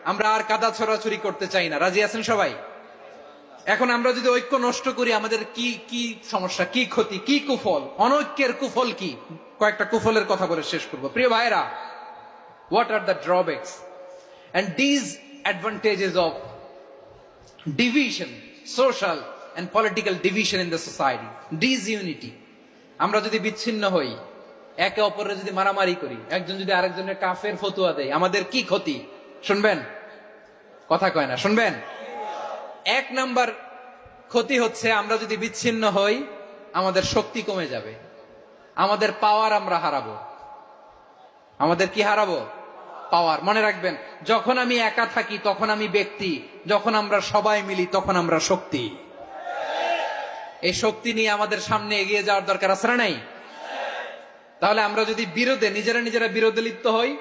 আমরা আর কাদা ছড়াছড়ি করতে চাই না। রাজি আছেন সবাই? এখন আমরা যদি ঐক্য নষ্ট করি, আমাদের কি কি সমস্যা, কি ক্ষতি, কি কুফল? অনৈক্যের কুফল কি? কয়েকটা কুফলের কথা বলে শেষ করব। প্রিয় ভাইরা, what are the drawbacks and disadvantages of division, social and political division in the society? Disunity. আমরা যদি বিচ্ছিন্ন হই, একে অপরের যদি মারামারি করি, একজন যদি আরেকজনের কাফের ফতোয়া দেয়, আমাদের কি ক্ষতি? শুনবেন? কথা কয় না, শুনবেন? এক নাম্বার ক্ষতি হচ্ছে, আমরা যদি বিচ্ছিন্ন হই, আমাদের শক্তি কমে যাবে, আমাদের পাওয়ার আমরা হারাবো। আমাদের কি হারাবো? পাওয়ার। মনে রাখবেন, যখন আমি একা থাকি তখন আমি ব্যক্তি, যখন আমরা সবাই মিলি তখন আমরা শক্তি। এই শক্তি নিয়ে আমাদের সামনে এগিয়ে যাওয়ার দরকার আছে না নাই? তাহলে আমরা যদি নিজেরা বিরোধে লিপ্ত হই,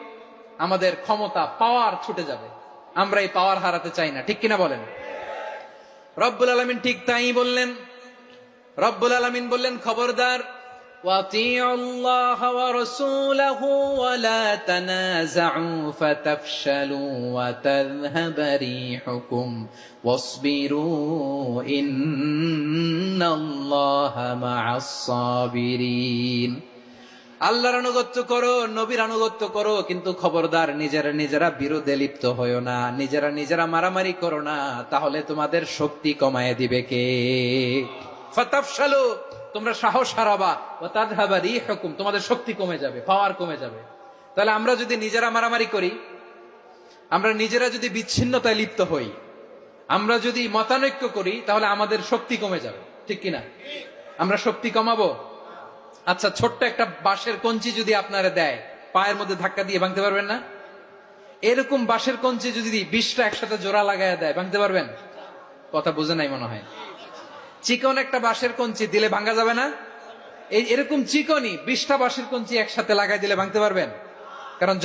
আমাদের ক্ষমতা, পাওয়ার ছুটে যাবে। আমরা এই পাওয়ার হারাতে চাই না, ঠিক কিনা বলেন? রব্বুল আলামিন ঠিক তাই বললেন। রব্বুল আলামিন বললেন, খবরদার, ওয়াতিউল্লাহ ওয়া রাসূলাহু ওয়া লা তানাযাউ ফাতাফশালু ওয়া তাযহাবা রিহুকুম ওয়াসবিরু ইন্নাল্লাহা মা'আস সাবিরিন। আল্লাহর আনুগত্য করো, নবীর আনুগত্য করো, কিন্তু খবরদার নিজেরা বিরোধে লিপ্ত হয়ো না, নিজেরা মারামারি করো না, তাহলে তোমাদের শক্তি কমায় দিবে কে? ফাতাফশালু, তোমরা সাহস হারাবা, ওয়া তাযহাবা রিহুকুম, তোমাদের শক্তি কমে যাবে, পাওয়ার কমে যাবে। তাহলে আমরা যদি নিজেরা মারামারি করি, আমরা নিজেরা যদি বিচ্ছিন্নতায় লিপ্ত হই, আমরা যদি মতানৈক্য করি, তাহলে আমাদের শক্তি কমে যাবে, ঠিক কিনা? আমরা শক্তি কমাবো। আচ্ছা, ছোট্ট একটা বাঁশের কঞ্চি যদি আপনারা দেয়, পায়ের মধ্যে ধাক্কা দিয়ে ভাঙতে পারবেন না? এরকম বাঁশের কঞ্চি যদি 20টা একসাথে জোড়া লাগায় দেয়, ভাঙতে পারবেন? কথা বুঝে নাই মনে হয়। চিকন একটা বাঁশের কঞ্চি দিলে ভাঙা যাবে না? এরকম চিকনই 20টা বাঁশের কঞ্চি একসাথে লাগাই দিলে ভাঙতে পারবেন? কারণ